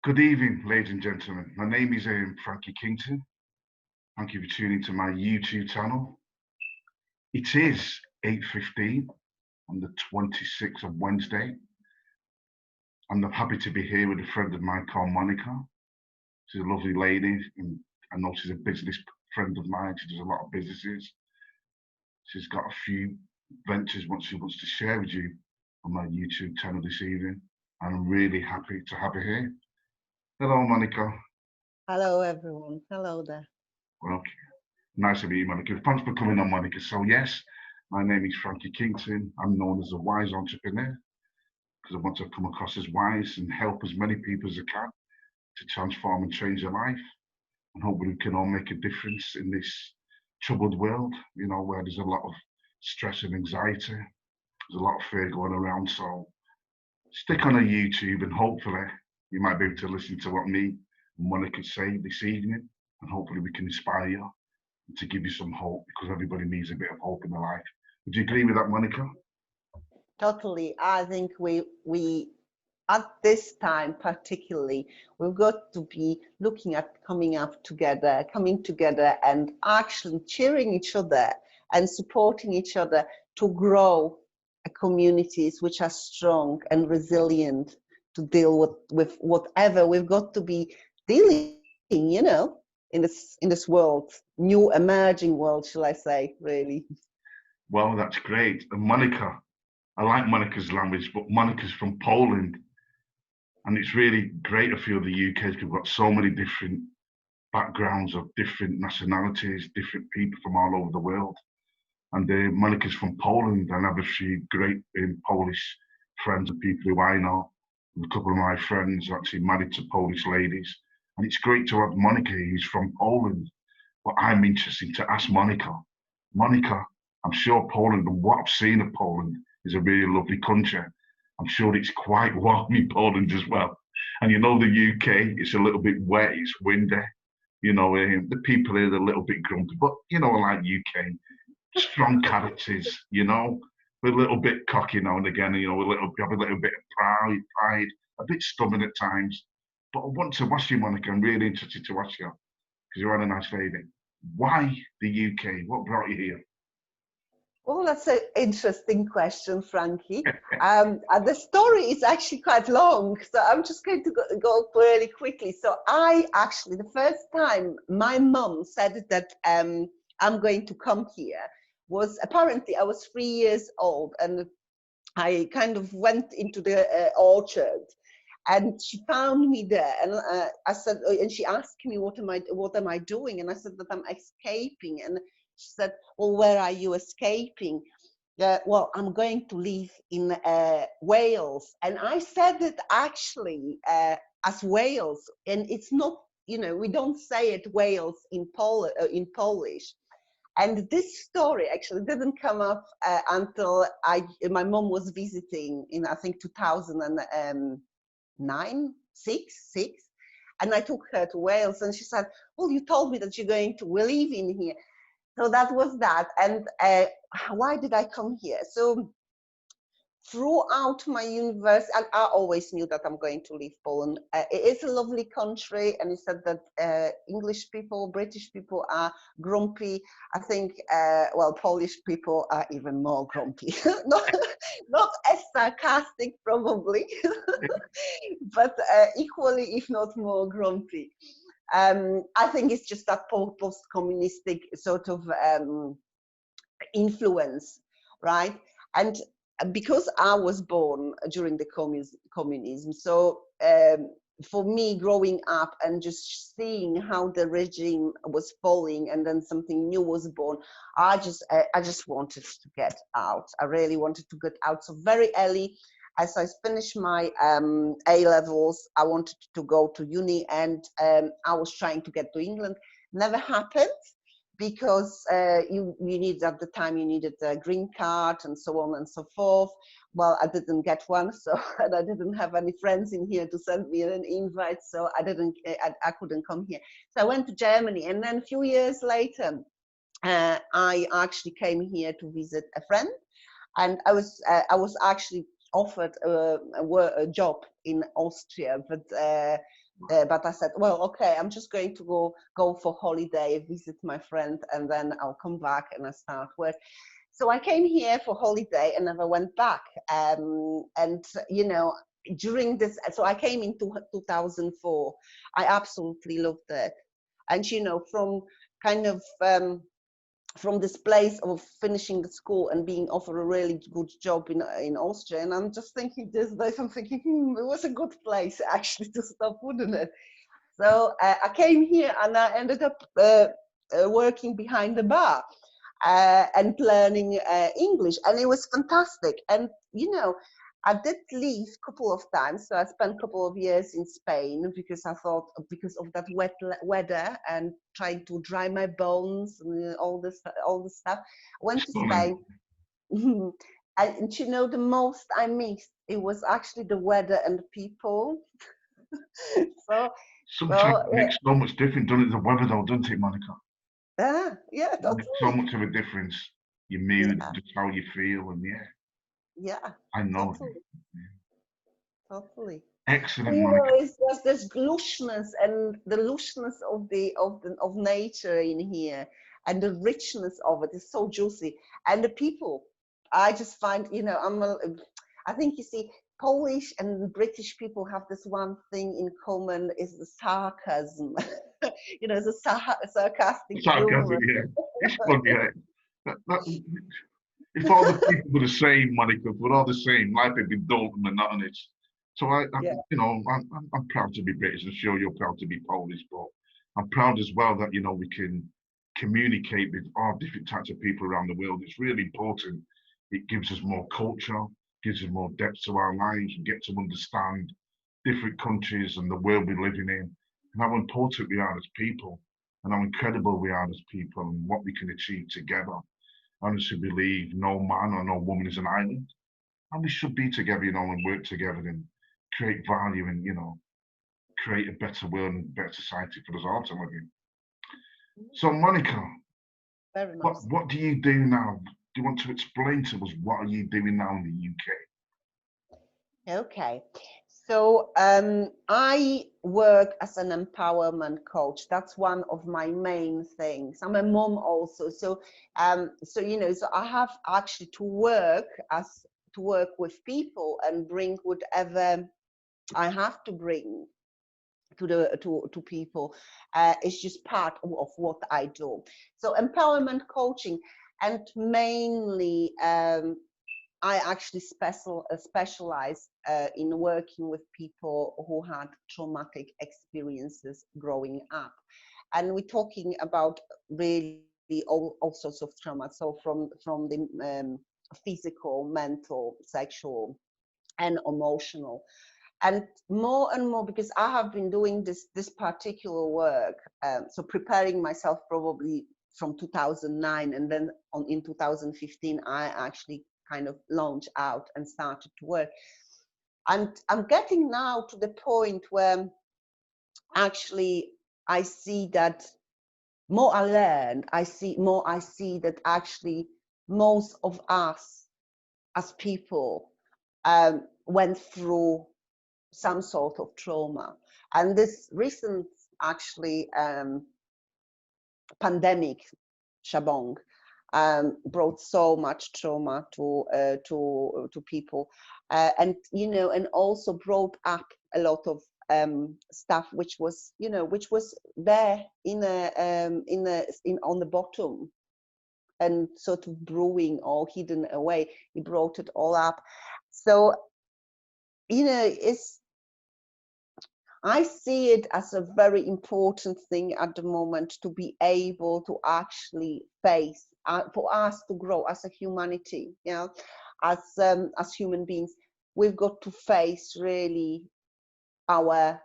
Good evening, ladies and gentlemen. My name is Frankie Kington. Thank you for tuning to my YouTube channel. It is 8:15 on the 26th of Wednesday. I'm happy to be here with a friend of mine called Monica. She's a lovely lady, and I know she's a business friend of mine. She does a lot of businesses. She's got a few ventures she wants to share with you on my YouTube channel this evening, and I'm really happy to have her here. Hello, Monica. Hello, everyone. Hello there. Well, nice to meet you, Monica. Thanks for coming on, Monica. So, yes, my name is Frankie Kington. I'm known as a wise entrepreneur because I want to come across as wise and help as many people as I can to transform and change their life. And hopefully, we can all make a difference in this troubled world, where there's a lot of stress and anxiety. There's a lot of fear going around. So, stick on a YouTube and hopefully you might be able to listen to what me and Monica say this evening. And hopefully, we can inspire you to give you some hope because everybody needs a bit of hope in their life. Would you agree with that, Monica? Totally. I think we at this time particularly, we've got to be looking at coming together and actually cheering each other and supporting each other to grow communities which are strong and resilient to deal with whatever we've got to be dealing, in this world, new emerging world, shall I say, really. Well, that's great. And Monica, I like Monica's language, but Monica's from Poland. And it's really great, I feel, the UK, because we've got so many different backgrounds of different nationalities, different people from all over the world. And Monica's from Poland, and I have a few great Polish friends and people who I know. And a couple of my friends are actually married to Polish ladies. And it's great to have Monica, who's from Poland. But I'm interested to ask Monica. Monica, I'm sure Poland, and what I've seen of Poland, is a really lovely country. I'm sure it's quite warm in Poland as well. And the UK, it's a little bit wet, it's windy. The people here are a little bit grumpy, but like UK, strong characters, we're a little bit cocky now and again, we have a little bit of pride, a bit stubborn at times. But I want to ask you, Monica, I'm really interested to ask you, because you're on a nice lady. Why the UK? What brought you here? Well, that's an interesting question, Frankie. The story is actually quite long, so I'm just going to go really quickly. So the first time my mom said that I'm going to come here was apparently I was 3 years old, and I kind of went into the orchard, and she found me there, and I said, and she asked me, what am I doing? And I said that I'm escaping, and she said, well, where are you escaping? Well, I'm going to live in Wales. And I said it actually as Wales, and it's not, we don't say it Wales in Polish. And this story actually didn't come up until my mom was visiting in, I think, 2009, six. And I took her to Wales, and she said, well, you told me that you're going to live in here. So that was that. And why did I come here? So throughout my university, I always knew that I'm going to leave Poland. It is a lovely country, and it said that English people, British people are grumpy. I think, Polish people are even more grumpy. not as sarcastic, probably, but equally, if not more, grumpy. I think it's just that post-communistic sort of influence, right? And because I was born during the communism, so for me, growing up and just seeing how the regime was falling, and then something new was born, I just wanted to get out. I really wanted to get out. So very early, as I finished my A levels, I wanted to go to uni, and I was trying to get to England. Never happened, because you need, at the time, you needed a green card and so on and so forth. Well, I didn't get one, so and I didn't have any friends in here to send me an invite, so I couldn't come here. So I went to Germany, and then a few years later, I actually came here to visit a friend, and I was actually offered a job in Austria, but but I said, well, okay, I'm just going to go for holiday, visit my friend, and then I'll come back and I start work. So I came here for holiday and never went back. And you know, during this, so I came in 2004. I absolutely loved it. And you know, from kind of from this place of finishing the school and being offered a really good job in Austria, and I'm just thinking these days, I'm thinking, it was a good place actually to stop, wouldn't it? So I came here and I ended up working behind the bar and learning English, and it was fantastic. And you know, I did leave a couple of times, so I spent a couple of years in Spain because I thought, because of that wet weather and trying to dry my bones and all this stuff. I went to Stunning. Spain. And you know, the most I missed, it was actually the weather and the people. So Sometimes well, it makes so much difference, doesn't it? The weather, though, doesn't it, Monica? yeah, It makes so totally. much of a difference. Your mood, Yeah, just how you feel, and yeah, yeah, I know. totally, totally. Excellent, And you know, Monica. it's just this lushness and the lushness of nature in here, and the richness of it is so juicy. And the people, I just find, you know, I think you see, Polish and British people have this one thing in common, is the sarcasm. You know, the sarcastic Sarcasm, humor. yeah. It's funny, yeah. That, if all the people were the same, Monica, if we're all the same, life would be dull and monotonous. So Yeah. you know, I'm proud to be British. I'm sure you're proud to be Polish, but I'm proud as well that, you know, we can communicate with all different types of people around the world. It's really important. It gives us more culture, gives us more depth to our lives. We get to understand different countries and the world we're living in, and how important we are as people, and how incredible we are as people, and what we can achieve together. I honestly believe no man or no woman is an island, and we should be together, you know, and work together and create value and, you know, create a better world and better society for us all to live in. So, Monica, Very much so. what do you do now? Do you want to explain to us what are you doing now in the UK? Okay. So I work as an empowerment coach. That's one of my main things. I'm a mom also. So you know, so I have actually to work with people and bring whatever I have to bring to people. It's just part of what I do. So empowerment coaching, and mainly I actually specialize in working with people who had traumatic experiences growing up. And we're talking about really all sorts of trauma. So from the physical, mental, sexual, and emotional. And more, because I have been doing this particular work, so preparing myself probably from 2009, and then in 2015 I actually kind of launched out and started to work. And I'm getting now to the point where actually I see that more I learn, I see that actually most of us as people went through some sort of trauma. And this recent actually pandemic shabong brought so much trauma to people, and you know, and also brought up a lot of stuff which was, you know, which was there in on the bottom and sort of brewing or hidden away. He brought it all up. So you know, I see it as a very important thing at the moment to be able to actually face, for us to grow as a humanity, you know, as human beings. We've got to face really our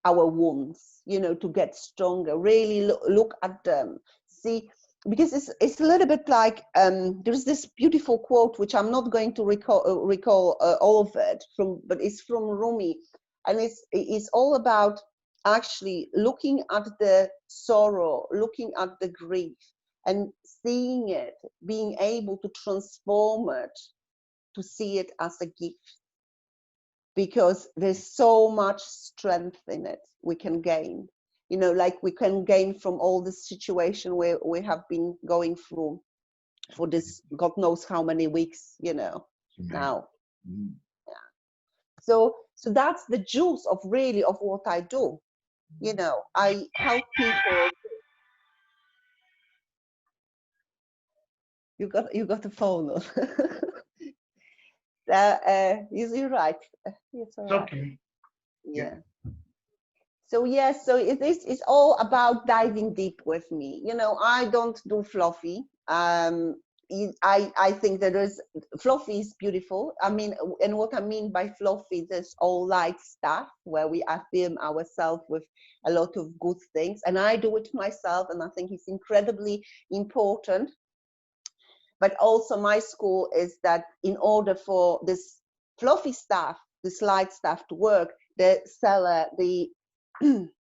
our wounds, you know, to get stronger. Really look at them, see, because it's a little bit like there's this beautiful quote which I'm not going to recall all of it from, but it's from Rumi, and it's all about actually looking at the sorrow, looking at the grief, and seeing it, being able to transform it, to see it as a gift. because there's so much strength in it we can gain. You know, like we can gain from all this situation where we have been going through for this God knows how many weeks, you know, now. Mm. So that's the juice of really of what I do. You know, I help people. You got a phone. You're right. It's all It's right. okay. Yeah. So yes, so it's all about diving deep with me. You know, I don't do fluffy. I think that there's fluffy is beautiful. I mean, and what I mean by fluffy, there's all light stuff where we affirm ourselves with a lot of good things, and I do it myself, and I think it's incredibly important. But also, my school is that in order for this fluffy stuff, this light stuff to work, the seller, the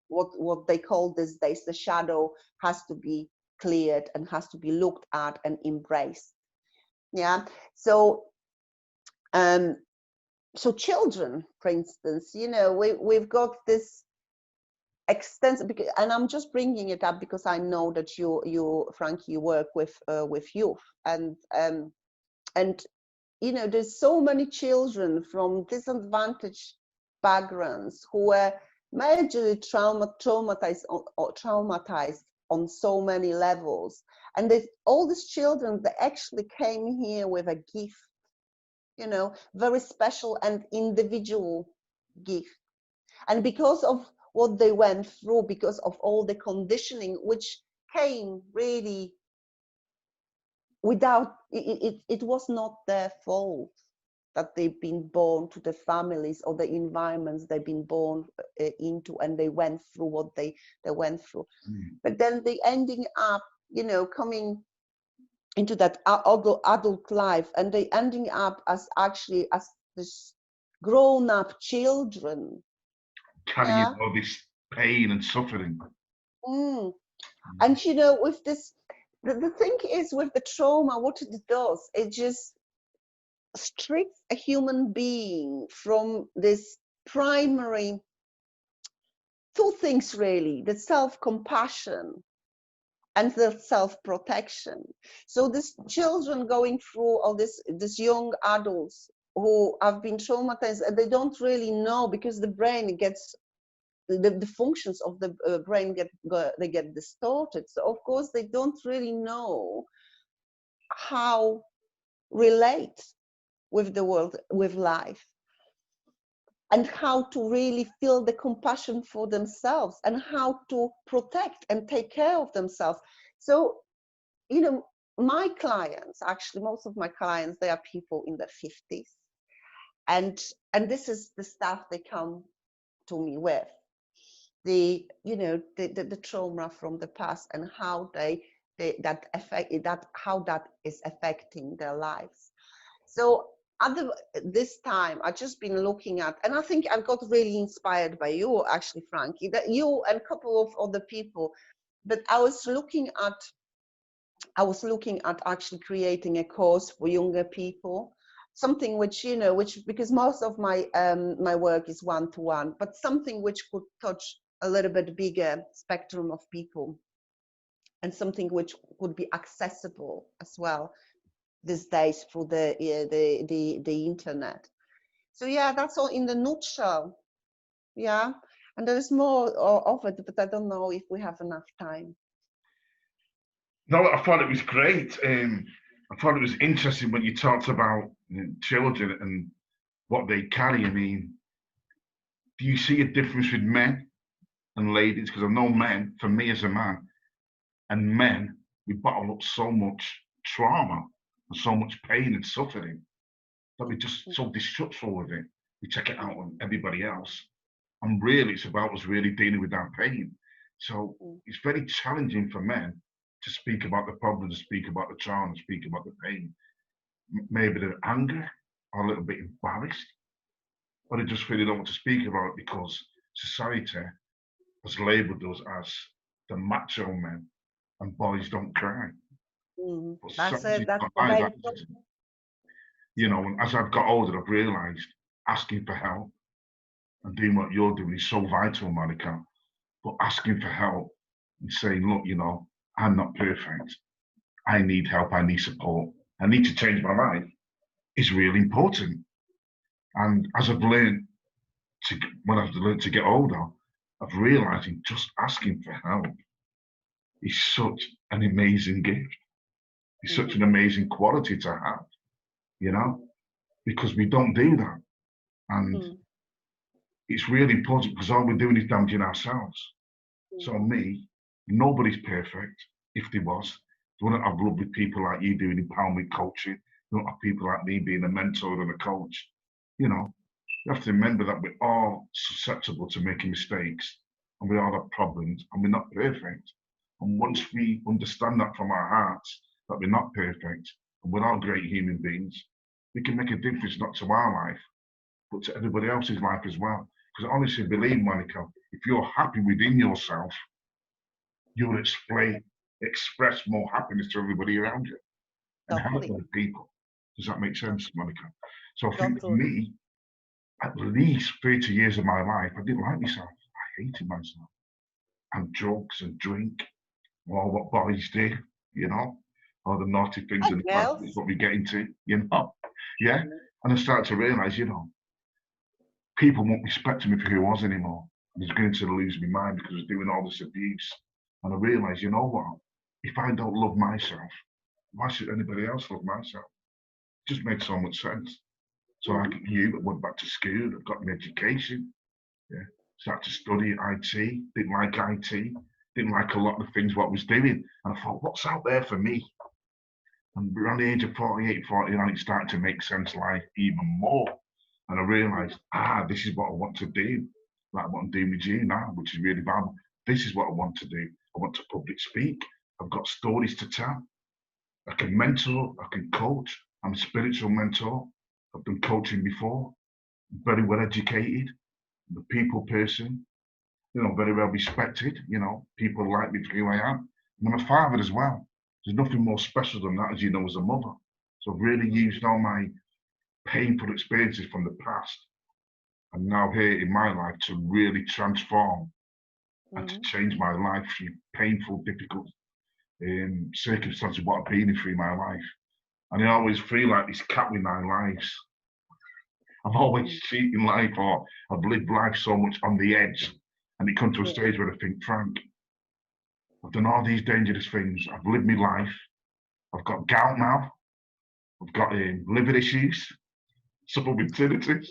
what they call these days the shadow has to be cleared and has to be looked at and embraced. Yeah. So so children, for instance, you know, we've got this extensive, and I'm just bringing it up because I know that you Frankie, you work with youth, and you know, there's so many children from disadvantaged backgrounds who were majorly traumatized on so many levels. And all these children, they actually came here with a gift, you know, very special and individual gift. And because of what they went through, because of all the conditioning, which came really without, it was not their fault that they've been born to the families or the environments they've been born into, and they went through what they went through. But then they ending up, you know, coming into that adult life, and they ending up as actually as this grown-up children Carrying all this pain and suffering. And you know, with this, the thing is with the trauma, what it does, it just strips a human being from this primary two things really: the self-compassion and the self-protection. So these children going through all this young adults who have been traumatized, and they don't really know, because the brain gets the functions of the brain get distorted. So of course they don't really know how relate with the world, with life, and how to really feel the compassion for themselves, and how to protect and take care of themselves. So, you know, my clients, actually most of my clients, they are people in their 50s, and this is the stuff they come to me with, the, you know, the trauma from the past, and how how that is affecting their lives. So at this time, I've just been looking at, and I think I got really inspired by you, actually, Frankie, that you and a couple of other people, but I was looking at actually creating a course for younger people, something which, you know, which, because most of my my work is one-to-one, but something which could touch a little bit bigger spectrum of people, and something which would be accessible as well these days through the internet. So yeah, that's all in the nutshell. Yeah, and there is more of it, but I don't know if we have enough time. No, I thought it was great. I thought it was interesting when you talked about, you know, children and what they carry. I mean, do you see a difference with men and ladies? Because I know men, for me as a man, and men, we bottle up so much trauma and so much pain and suffering that we're just so distrustful with it. We take it out on everybody else. And really, it's about us really dealing with our pain. So it's very challenging for men to speak about the problems, speak about the trauma, speak about the pain. Maybe they're angry or a little bit embarrassed, but they just really don't want to speak about it because society has labelled us as the macho men, and boys don't cry. But That's society's it. That's not the like main that. problem. You know, and as I've got older, I've realised asking for help and doing what you're doing is so vital, Monica. But asking for help and saying, look, you know, I'm not perfect. I need help. I need support. I need to change my life is really important. And as I've learned when I've learned to get older, I've realised just asking for help is such an amazing gift. It's such an amazing quality to have, you know, because we don't do that. And it's really important because all we're doing is damaging ourselves. So me, nobody's perfect. If there was, they wouldn't have lovely people like you doing empowerment coaching. They don't have people like me being a mentor and a coach. You know, you have to remember that we're all susceptible to making mistakes and we all have problems and we're not perfect. And once we understand that from our hearts, that we're not perfect and we're all great human beings, we can make a difference not to our life, but to everybody else's life as well. Because I honestly believe, Monica, if you're happy within yourself, you'll express more happiness to everybody around you and help other people. Does that make sense, Monica? So I think for me, at least 30 years of my life, I didn't like myself. I hated myself. And drugs and drink, all what boys do, you know, all the naughty things and is what we get into, you know. Yeah. And I started to realise, you know, people won't respect me for who I was anymore. I was going to lose my mind because I was doing all this abuse. And I realised, you know what? If I don't love myself, why should anybody else love myself? It just made so much sense. So I went back to school, I got an education, yeah, started to study IT, didn't like IT, didn't like a lot of the things what I was doing. And I thought, what's out there for me? And around the age of 48, 49, it started to make sense life even more. And I realised, this is what I want to do. Like what I'm doing with you now, which is really valuable. This is what I want to do. I want to public speak. I've got stories to tell. I can mentor, I can coach. I'm a spiritual mentor. I've done coaching before. I'm very well educated. I'm a people person, you know, very well respected. You know, people like me for who I am. And I'm a father as well. There's nothing more special than that, as you know, as a mother. So I've really used all my painful experiences from the past and now here in my life to really transform and to change my life through painful, difficult circumstances what I've been through my life. And I always feel like this cat with 9 lives. I've always cheating life, or I've lived life so much on the edge. And it comes to a stage where I think, Frank, I've done all these dangerous things. I've lived my life. I've got gout now. I've got liver issues, suffer with tinnitus,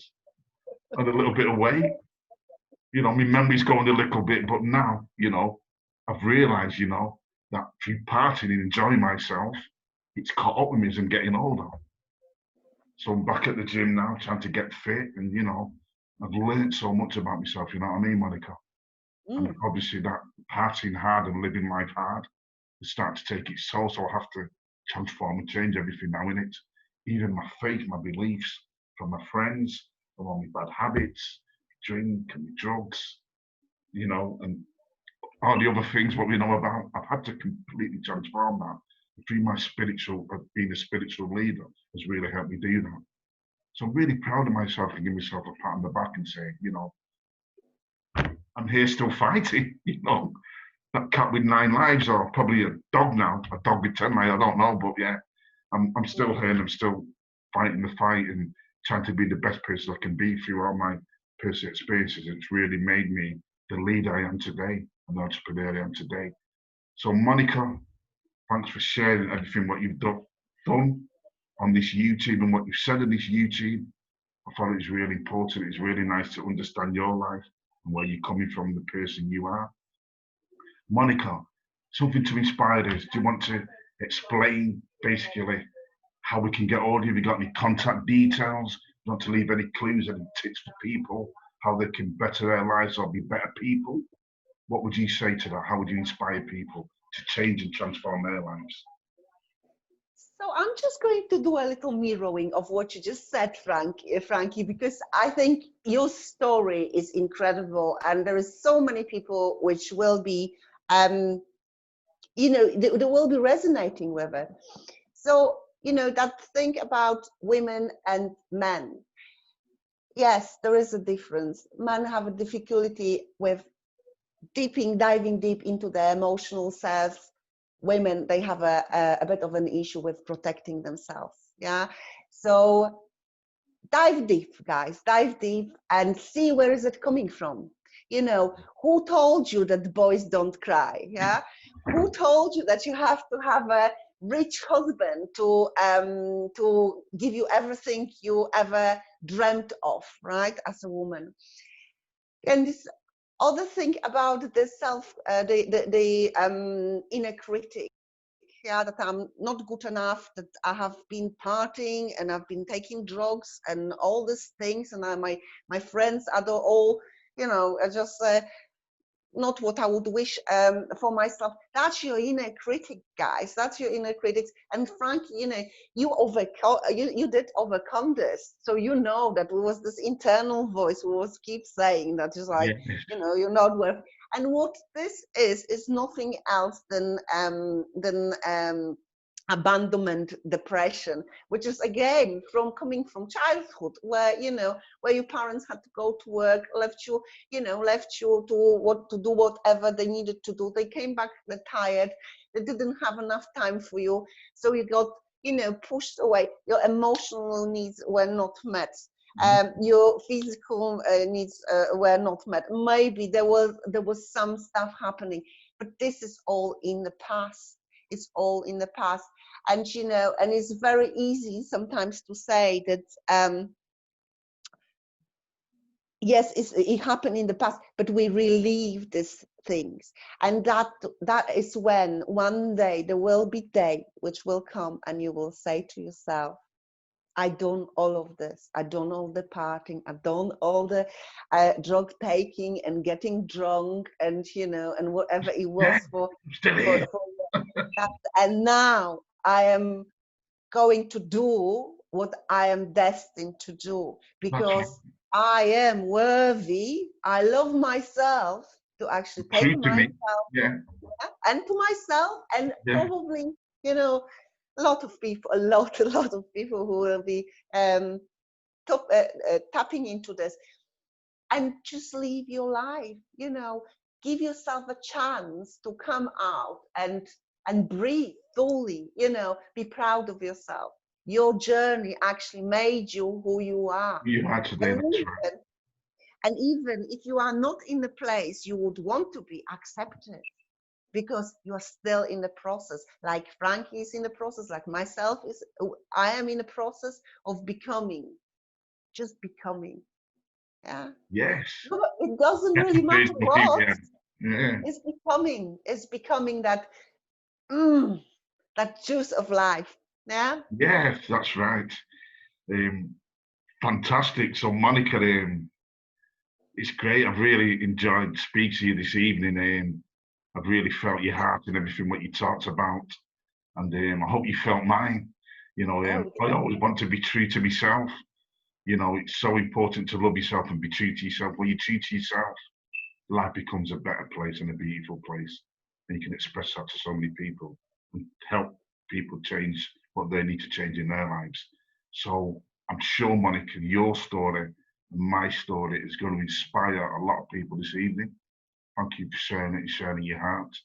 and a little bit of weight. You know, my memory's going a little bit, but now, you know, I've realised, you know, that through partying and enjoying myself, it's caught up with me as I'm getting older. So I'm back at the gym now, trying to get fit, and you know, I've learned so much about myself. You know what I mean, Monica? And obviously, that partying hard and living life hard is starting to take its toll. So I have to transform and change everything now in it, even my faith, my beliefs, from my friends, from all my bad habits, drink and drugs, you know, and all the other things what we know about. I've had to completely transform that. Through my being a spiritual leader has really helped me do that. So I'm really proud of myself and give myself a pat on the back and say, you know, I'm here still fighting, you know. That cat with 9 lives, or probably a dog now, a dog with 10 lives, I don't know, but yeah, I'm still here and I'm still fighting the fight and trying to be the best person I can be through all my personal experiences. It's really made me the leader I am today and the entrepreneur I am today. So Monica, thanks for sharing everything what you've done on this YouTube and what you've said on this YouTube. I thought it was really important. It's really nice to understand your life and where you're coming from, the person you are. Monica, something to inspire us. Do you want to explain basically how we can get hold of you? Have you got any contact details? Do you want to leave any clues, any tips for people, how they can better their lives or be better people? What would you say to that? How would you inspire people to change and transform their lives? So I'm just going to do a little mirroring of what you just said, Frankie, because I think your story is incredible, and there is so many people which will be, they will be resonating with it. So, you know, that thing about women and men. yes, there is a difference. Men have a difficulty with diving deep into their emotional selves. Women, they have a bit of an issue with protecting themselves. Yeah. So dive deep, guys, dive deep and see where is it coming from. You know, who told you that boys don't cry? Yeah. Who told you that you have to have a rich husband to give you everything you ever dreamt of, right? As a woman. And this other thing about the self, the inner critic, yeah, that I'm not good enough, that I have been partying and I've been taking drugs and all these things, and my friends are all, you know, are just not what I would wish for myself. That's your inner critic, guys. That's your inner critics. And Frankie, you know, you did overcome this. So you know that it was this internal voice who was keep saying that is like, Yes. you know, you're not worth. And what this is nothing else than abandonment depression, which is again from coming from childhood, where you know, where your parents had to go to work, left you to do whatever they needed to do. They came back, they're tired, they didn't have enough time for you, so you got, you know, pushed away. Your emotional needs were not met. Your physical needs were not met. Maybe there was some stuff happening, but this is all in the past. It's all in the past. And you know, and it's very easy sometimes to say that yes, it happened in the past, but we relieve these things. And that is when one day there will be day which will come and you will say to yourself, I done all of this. I done all the partying. I've done all the drug taking and getting drunk and, you know, and whatever it was Yeah. Still here. for that. And now I am going to do what I am destined to do, That's right. because I am worthy. I love myself to actually take True to me. myself Yeah. and to myself, and Yeah. probably, you know, a lot of people, a lot of people who will be tapping into this, and just live your life, you know, give yourself a chance to come out and breathe fully, you know, be proud of yourself. Your journey actually made you who you are. You had today. And That's right. even, and even if you are not in the place you would want to be, accepted, because you are still in the process. Like Frankie is in the process, like myself is, I am in the process of becoming, just becoming. Yeah. Yes. It doesn't That's really a matter Facebook. what. Yeah. Yeah. It's becoming that that juice of life. Yeah. Yes, that's right. Um, Fantastic. So, Monica, it's great. I've really enjoyed speaking to you this evening. I've really felt your heart and everything what you talked about, and I hope you felt mine. You know, Oh, I always want to be true to myself. You know, it's so important to love yourself and be true to yourself. When you're true to yourself, life becomes a better place and a beautiful place, and you can express that to so many people and help people change what they need to change in their lives. So I'm sure, Monica, your story and my story is going to inspire a lot of people this evening. Thank you for sharing it and sharing your heart.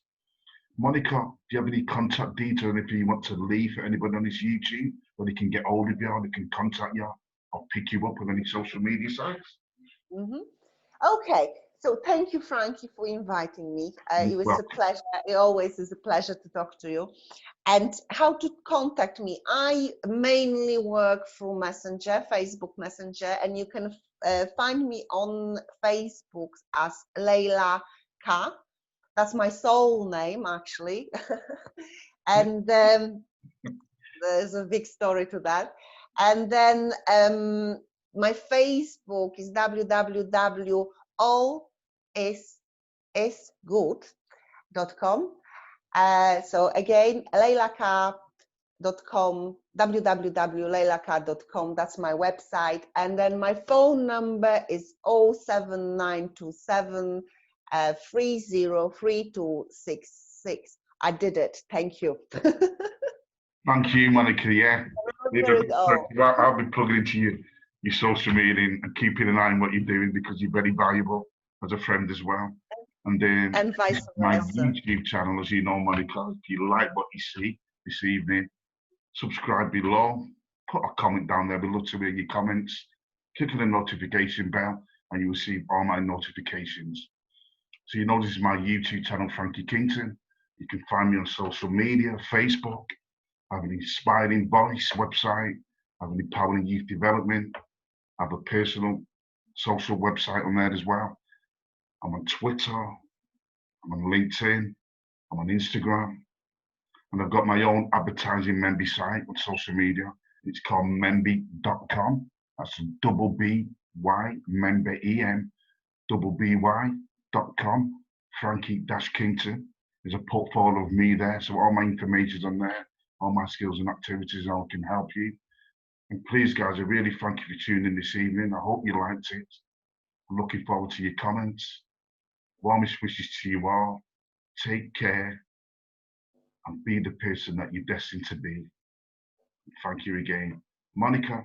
Monica, do you have any contact details, anything you want to leave for anybody on this YouTube, where they can get hold of you, or they can contact you, or pick you up on any social media sites? hmm Okay. So thank you, Frankie, for inviting me. It was Well, a pleasure. It always is a pleasure to talk to you. And how to contact me? I mainly work through Messenger, Facebook Messenger, and you can find me on Facebook as Leila K. That's my soul name, actually. And there's a big story to that. And then my Facebook is www.allisgood.com. So again, leilaka.com, www.leilaka.com. That's my website. And then my phone number is 07927 303266. I did it. Thank you. thank you, Monica. Yeah, Remember it all. I'll be plugging into your social media and keeping an eye on what you're doing, because you're very valuable as a friend as well. And And this vice is my versa. YouTube channel, as you know, Monica. If you like what you see this evening, subscribe below, put a comment down there. We'd love to hear your comments. Click on the notification bell and you will receive all my notifications. So you know this is my YouTube channel, Frankie Kington. You can find me on social media, Facebook. I have an inspiring voice website. I have an empowering youth development. I have a personal social website on there as well. I'm on Twitter. I'm on LinkedIn. I'm on Instagram. And I've got my own advertising member site on social media. It's called memby.com. That's double B-Y, member, E-M, double B-Y.com. Frankie-Kington. There's a portfolio of me there. So all my information's on there. All my skills and activities, all can help you. And please, guys, I really thank you for tuning in this evening. I hope you liked it. I'm looking forward to your comments. Warmest wishes to you all. Take care and be the person that you're destined to be. Thank you again. Monica,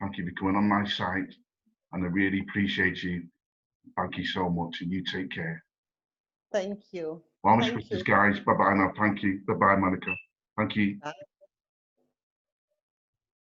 thank you for coming on my site, and I really appreciate you. Thank you so much, and you take care. Thank you. Warmest Thank wishes, you. guys. Bye-bye now. Thank you. Bye-bye, Monica. Thank you. Bye.